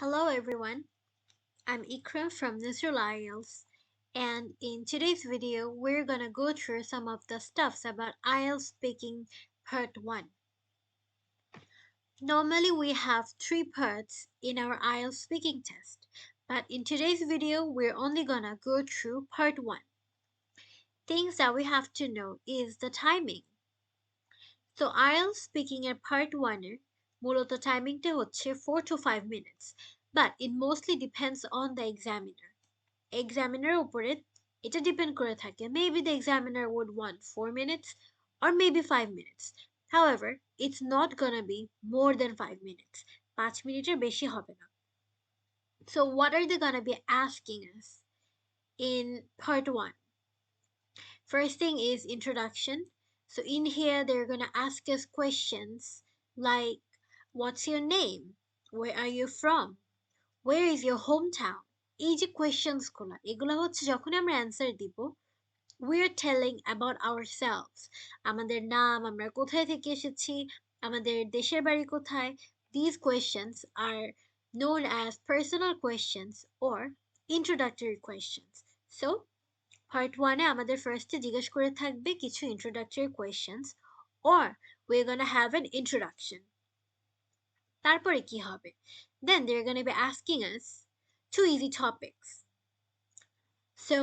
Hello everyone, I'm Eekra from Natural IELTS, and in today's video we're gonna go through some of the stuffs about IELTS speaking part 1. Normally we have 3 parts in our IELTS speaking test, but in today's video we're only gonna go through part 1. Things that we have to know is the timing. So IELTS speaking এর part 1 এর মূলত টাইমিংটা হচ্ছে 4 to 5 minutes, but it mostly depends on the examiner উপরে এটা depend করে থাকে. Maybe the examiner would want 4 minutes or maybe 5 minutes. However, it's not gonna be more than 5 minutes. 5 মিনিটের বেশি হবে না. So what are they gonna be asking us in part 1? First thing is introduction. So in here they're gonna ask us questions like what's your name? Where are you from? Where is your hometown? এই যে কোয়েশ্চেন্সগুলো এগুলো হচ্ছে যখন আমরা answer দিব we're telling about ourselves. আমাদের নাম, আমরা কোথায় থেকে এসেছি, আমাদের দেশের বাড়ি কোথায়. These questions are known as personal questions or introductory questions. So part 1 এ আমাদের ফার্স্টে জিজ্ঞেস করে থাকবে কিছু introductory questions or we're gonna have an introduction. তারপরে কি হবে? Then they're going to be asking us two easy topics. So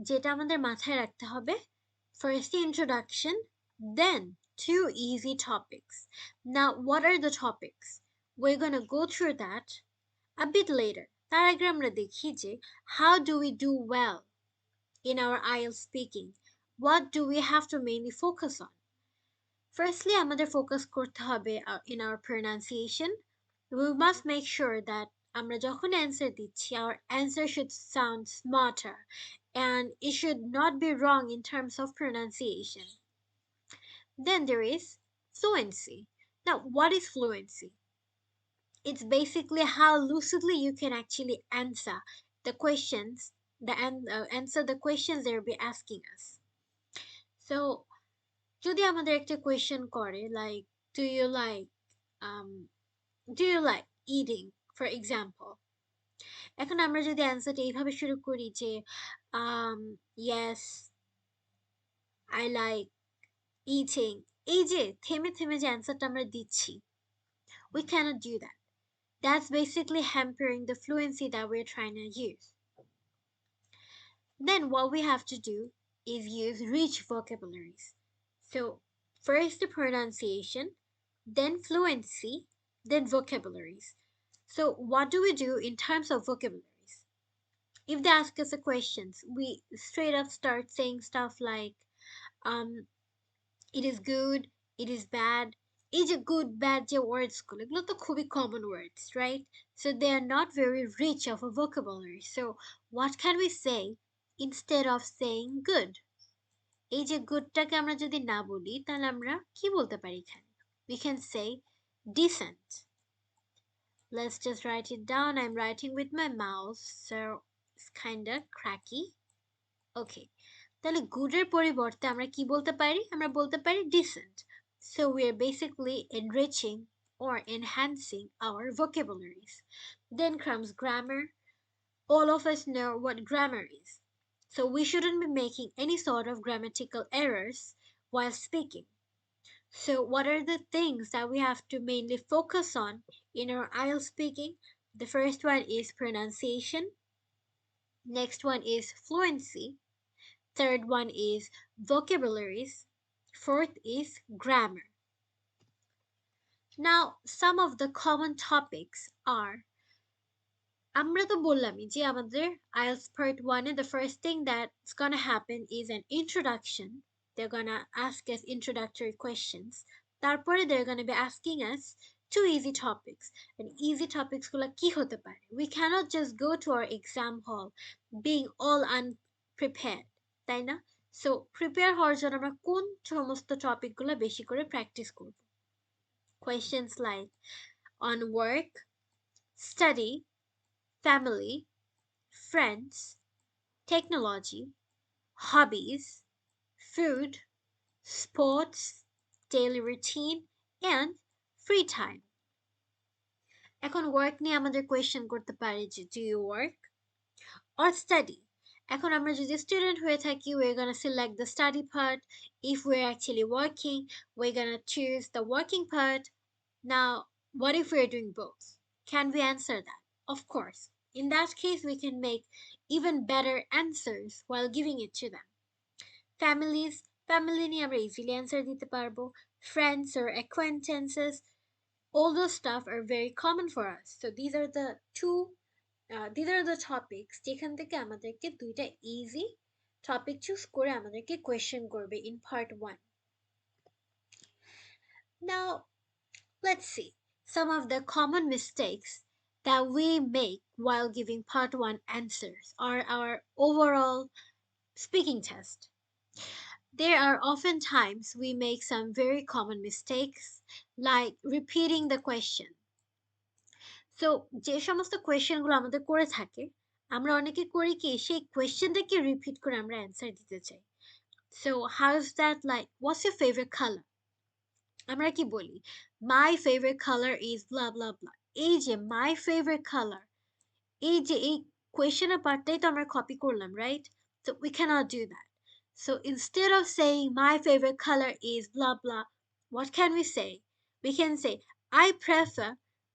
যেটা আমাদের মাথায় রাখতে হবে, first the introduction, then two easy topics. Now what are the topics? We're going to go through that a bit later. তার আগে আমরা দেখি যে how do we do well in our IELTS speaking? What do we have to mainly focus on? Firstly, আমাদের focus করতে হবে in our pronunciation. We must make sure that আমরা যখন answer দিচ্ছি, our answer should sound smarter and it should not be wrong in terms of pronunciation. Then there is fluency. Now, what is fluency? It's basically how lucidly you can actually answer the questions, answer the questions they'll be asking us. So, যদি আমাদের একটা question করে like do you like um do you like eating, for example? এখন আমরা যদি অ্যান্সারটা এইভাবে শুরু করি যে yes I like eating, এই যে থেমে থেমে যে অ্যান্সারটা আমরা দিচ্ছি, we cannot do that. That's basically hampering the fluency that we're trying to use. Then what we have to do is use rich vocabularies. So first the pronunciation, then fluency, then vocabularies. So what do we do in terms of vocabularies? If they ask us a questions, we straight up start saying stuff like it is good, it is bad. এই যে good bad যে words গুলো এগুলো তো খুবই common words, right? So they are not very rich of a vocabulary. So what can we say instead of saying good? এই যে goodটাকে আমরা যদি না বলি তাহলে আমরা কি বলতে পারি এখানে? We can say decent. Let's just write it down. I'm writing with my mouse, so it's kind of cracky. Okay. তাহলে good এর পরিবর্তে আমরা কি বলতে পারি? আমরা বলতে পারি decent. So we are basically enriching or enhancing our vocabularies. Then comes grammar. All of us know what grammar is. So we shouldn't be making any sort of grammatical errors while speaking. So what are the things that we have to mainly focus on in our IELTS speaking? The first one is pronunciation. Next one is fluency. Third one is vocabularies. Fourth is grammar. Now, some of the common topics are আমরা তো বললামই যে আমাদের IELTS part 1 the first thing that's gonna happen is an introduction. They're gonna ask us introductory questions. তারপরে they're gonna be asking us two easy topics. And easy topics গুলো কি হতে পারে? We cannot just go to our exam hall being all unprepared, তাই না? So prepare হওয়ার জন্য আমরা কোন সমস্ত টপিক গুলো বেশি করে প্র্যাকটিস করব? Questions like on work, study, family, friends, technology, hobbies, food, sports, daily routine, and free time. এখন ওয়ার্ক নিয়ে আমাদের কোয়েশ্চেন করতে পারে যে do you work or study. এখন আমরা যদি স্টুডেন্ট হয়ে থাকি, we're gonna select the study part. If we're actually working, we're gonna choose the working part. Now, what if we're doing both? Can we answer that? Of course. In that case, we can make even better answers while giving it to them. Families, family নিয়ে আমরা easily answer দিতে পারবো. Friends or acquaintances, all those stuff are very common for us. So these are the topics যেখান থেকে আমাদেরকে দুইটা easy topic choose করে আমাদেরকে question করবে in part 1. Now, let's see some of the common mistakes that we make while giving part 1 answers or our overall speaking test. There are often times we make some very common mistakes like repeating the question. So যে সমস্ত কোয়েশ্চেনগুলো আমাদের করে থাকে আমরা অনেকে করি কি সেই কোয়েশ্চেনটাকে রিপিট করে আমরা অ্যান্সার দিতে চাই। So how is that like what's your favorite color? আমরা কি বলি my favorite color is blah blah blah. এই যে my favorite color এই যে এই কোয়েশ্চেনের পার্টটাই তো আমরা কপি করলাম, right? So we cannot do that. So instead of saying my favorite color is blah blah, what can we say? We can say I prefer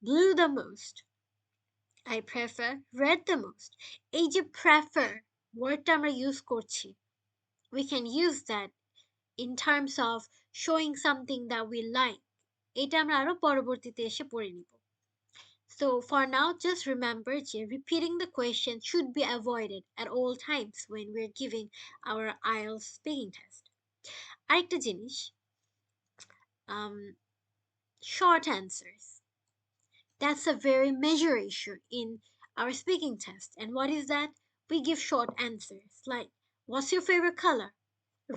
blue the most. I prefer red the most. এই যে prefer wordটা আমরা use করছি, we can use that in terms of showing something that we like. এটা আমরা আরো পরবর্তীতে এসে পড়ে নিব. So for now, just remember যে repeating the question should be avoided at all times when we're giving our IELTS speaking test. আরেকটা জিনিস, um, short answers. That's a very major issue in our speaking test. And what is that? We give short answers like, what's your favorite color?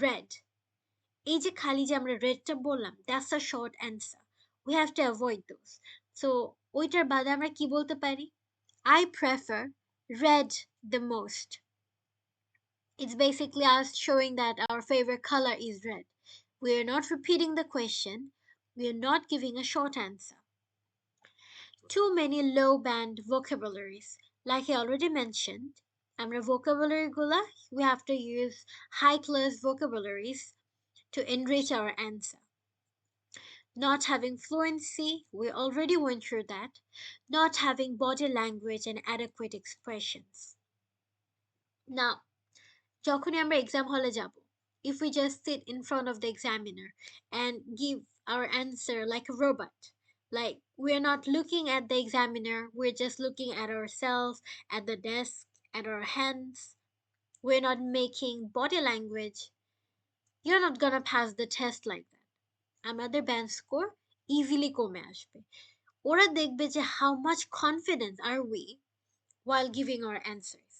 Red. এই যে খালি যে আমরা রেডটা বললাম, that's a short answer. We have to avoid those. So ওইটার বাদে আমরা কি বলতে পারি? I prefer red the most. It's basically us showing that our favorite color is red. We are not repeating the question. We are not giving a short answer. Too many low band vocabularies. Like I already mentioned, আমরা vocabulary gula, we have to use high class vocabularies to enrich our answer. Not having fluency, we already went through that. Not having body language and adequate expressions. Now, যখনই আমরা exam hall যাব, if we just sit in front of the examiner and give our answer like a robot, like we're not looking at the examiner, we're just looking at ourselves, at the desk, at our hands, we're not making body language, you're not gonna pass the test like that. আমাদের band score easily কমে আসবে। ওরা দেখবে যে how much confident are we while giving our answers.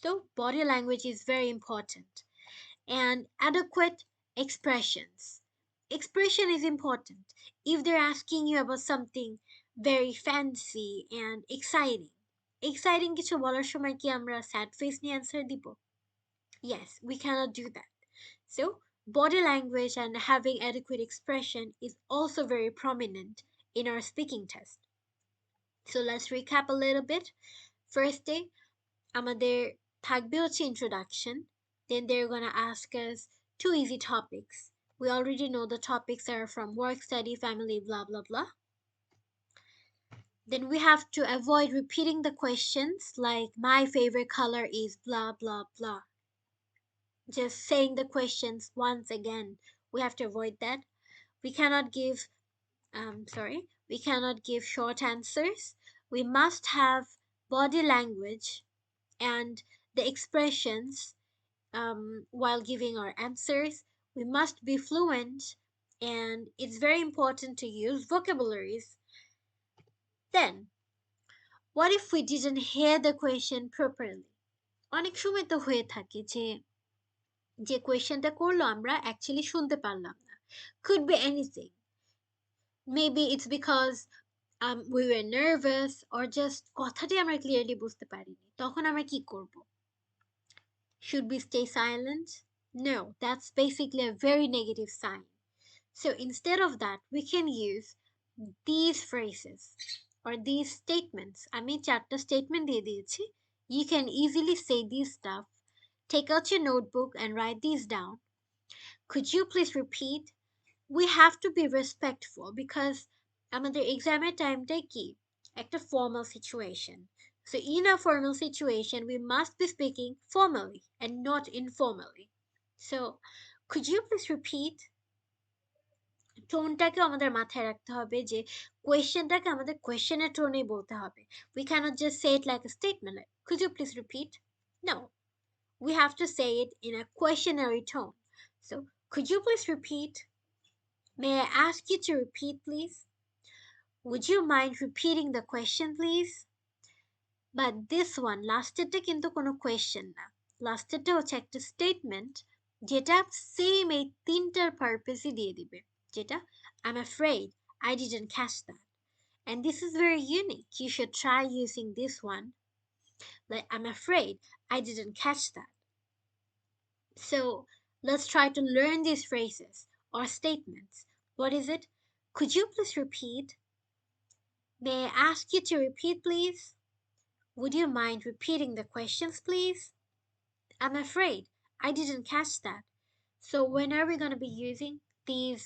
So body language is very important. And adequate expressions. Expression is important. If they're asking you about something very fancy and exciting, exciting কিছু বলার সময় কি আমরা sad face নিয়ে answer দিব? Yes, we cannot do that. So body language and having adequate expression is also very prominent in our speaking test. So let's recap a little bit. First day, আমাদের থাকবে হচ্ছে introduction. Then they're gonna ask us two easy topics. We already know the topics are from work, study, family, blah blah blah. Then we have to avoid repeating the questions like my favorite color is blah blah blah. Just saying the questions once again. We have to avoid that. We cannot give we cannot give short answers. We must have body language and the expressions while giving our answers. We must be fluent, and it's very important to use vocabularies. Then, what if we didn't hear the question properly? অনেক সময় তো হয়ে থাকে যে কোয়েশ্চেনটা করলো আমরা actually শুনতে পারলাম না। Could be anything. Maybe it's because we were nervous or just কথাটাই আমরা ক্লিয়ারলি বুঝতে পারিনি। তখন আমরা কি করব? Should we stay silent? No, that's basically a very negative sign. So instead of that, we can use these phrases. or these statements, আমি চারটা statement দিয়ে দিয়েছি. You can easily say these stuff. Take out your notebook and write these down. Could you please repeat? We have to be respectful because আমাদের এক্সামের টাইমটাই কি একটা formal situation. So in a formal situation, we must be speaking formally and not informally. So could you please repeat? টোনটাকে আমাদের মাথায় রাখতে হবে যে কোয়েশ্চেনটাকে আমাদের কোয়েশ্চেনের টোনেই বলতে হবে. We cannot just say it like a statement like, could you please repeat? No, we have to say it in a questionary tone. So could you please repeat? May I ask you to repeat, please? Would you mind repeating the question, please? But this one, লাস্টেরটা কিন্তু কোনো question না, লাস্টেরটা হচ্ছে একটা statement যেটা same এই তিনটার পারপাসই দিয়ে দিবে, যেটা I'm afraid I didn't catch that. And this is very unique. You should try using this one. Like, I'm afraid I didn't catch that. So let's try to learn these phrases or statements. What is it? Could you please repeat? May I ask you to repeat, please? Would you mind repeating the questions, please? I'm afraid I didn't catch that. So when are we going to be using these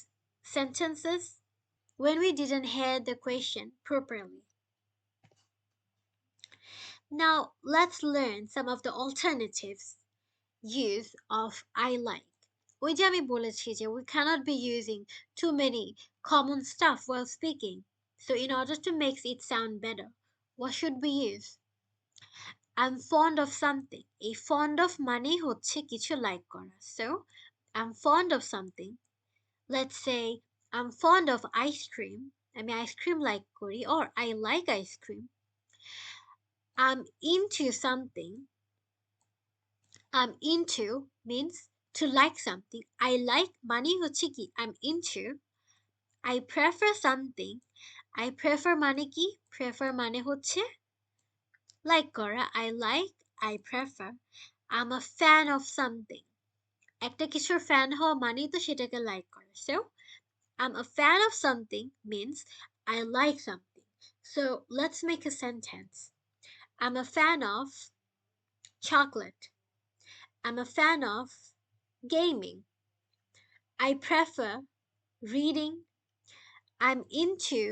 sentences? When we didn't hear the question properly. Now let's learn some of the alternatives use of I like. ওই যে আমি বলেছি যে we cannot be using too many common stuff while speaking. So in order to make it sound better, what should we use? I'm fond of something. এই fond of মানে হচ্ছে কিছু like করা. So I'm fond of something. Let's say I'm fond of ice cream. আমি ice cream like করি, or I like ice cream. I'm into something. I'm into means to like something. I like মানে হচ্ছে কি I'm into. I prefer something. I prefer মানে কি prefer মানে হচ্ছে like করা. I like, I prefer. I'm a fan of something. একটা কিছুর fan হওয়া মানেই তো সেটাকে like করা. So I'm a fan of something means I like something. So let's make a sentence. I'm a fan of chocolate. I'm a fan of gaming. I prefer reading. I'm into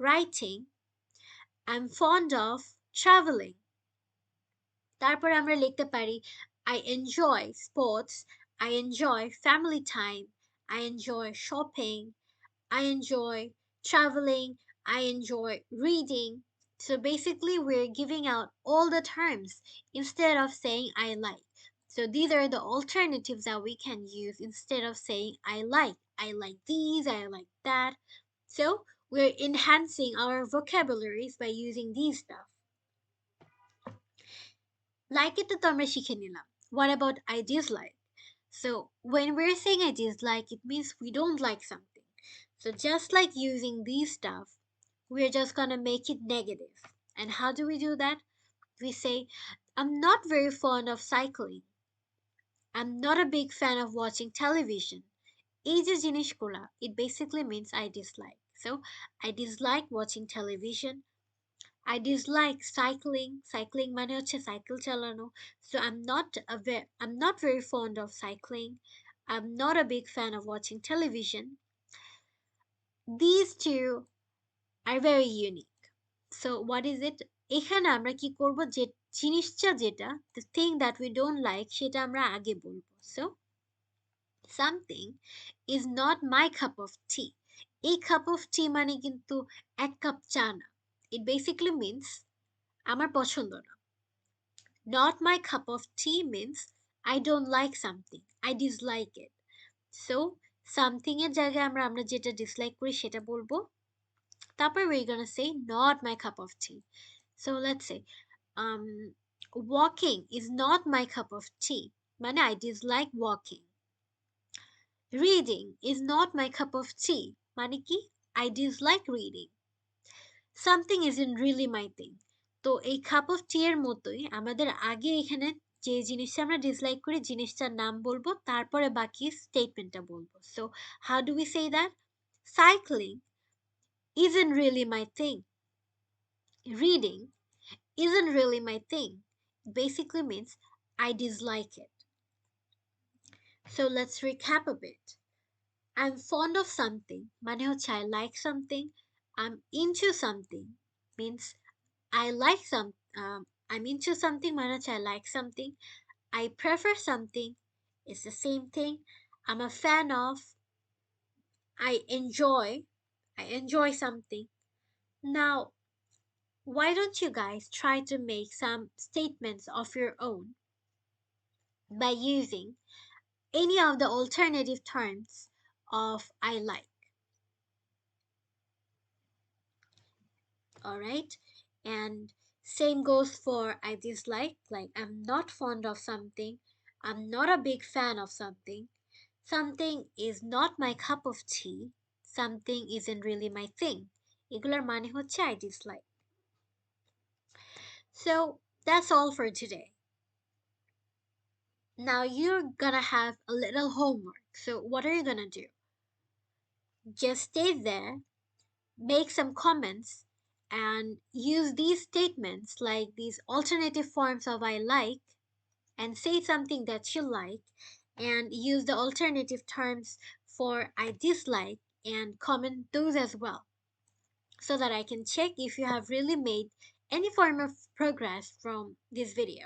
writing. I'm fond of traveling. তারপর আমরা লিখতে পারি I enjoy sports. I enjoy family time. I enjoy shopping. I enjoy traveling. I enjoy reading. So basically, we're giving out all the terms instead of saying I like. So these are the alternatives that we can use instead of saying I like. I like these, I like that. So we're enhancing our vocabularies by using these stuff. Like it to আমরা শিখে নিলাম. What about I dislike? So when we're saying I dislike, it means we don't like something. So just like using these stuff, we're just gonna make it negative. And how do we do that? We say, I'm not very fond of cycling. I'm not a big fan of watching television. এই যে জিনিসগুলা, it basically means I dislike. So I dislike watching television. I dislike cycling. Cycling মানে হচ্ছে cycle চালানো. So I'm not very fond of cycling. I'm not a big fan of watching television. These two are very unique. So what is it? এখানে আমরা কি করব, যে জিনিসটা যেটা the thing that we don't like সেটা আমরা আগে বলবো. So something is not my cup of tea. এই cup of tea মানে কিন্তু এক কাপ চা না. It basically means আমার পছন্দ না. Not my cup of tea means I don't like something. I dislike it. So something এর জায়গায় আমরা যেটা dislike করি সেটা বলবো. তারপর we're gonna say not my cup of tea. So let's say um walking is not my cup of tea. মানে I dislike walking. Reading is not my cup of tea. মানে কি I dislike reading. Something isn't really my thing. তো এই cup of টি এর মতোই আমাদের আগে এখানে যে জিনিসটা আমরা ডিসলাইক করি জিনিসটার নাম বলবো, তারপরে বাকি স্টেটমেন্টটা বলবো. So how do we say that? Cycling isn't really my thing. Reading isn't really my thing. It basically means I dislike it. So let's recap a bit. I'm fond of something মানে হচ্ছে I like something. I'm into something means I like some I'm into something মানে হচ্ছে I like something. I prefer something. It's the same thing. I'm a fan of. I enjoy. I enjoy something. Now, why don't you guys try to make some statements of your own by using any of the alternative terms of I like? Alright? And same goes for I dislike, like I'm not fond of something, I'm not a big fan of something, something is not my cup of tea, something isn't really my thing. এগুলোর মানে হচ্ছে I dislike. So that's all for today. Now you're gonna have a little homework. So what are you gonna do? Just stay there, make some comments, and use these statements like these alternative forms of I like and say something that you like and use the alternative terms for I dislike and comment those as well so that I can check if you have really made any form of progress from this video.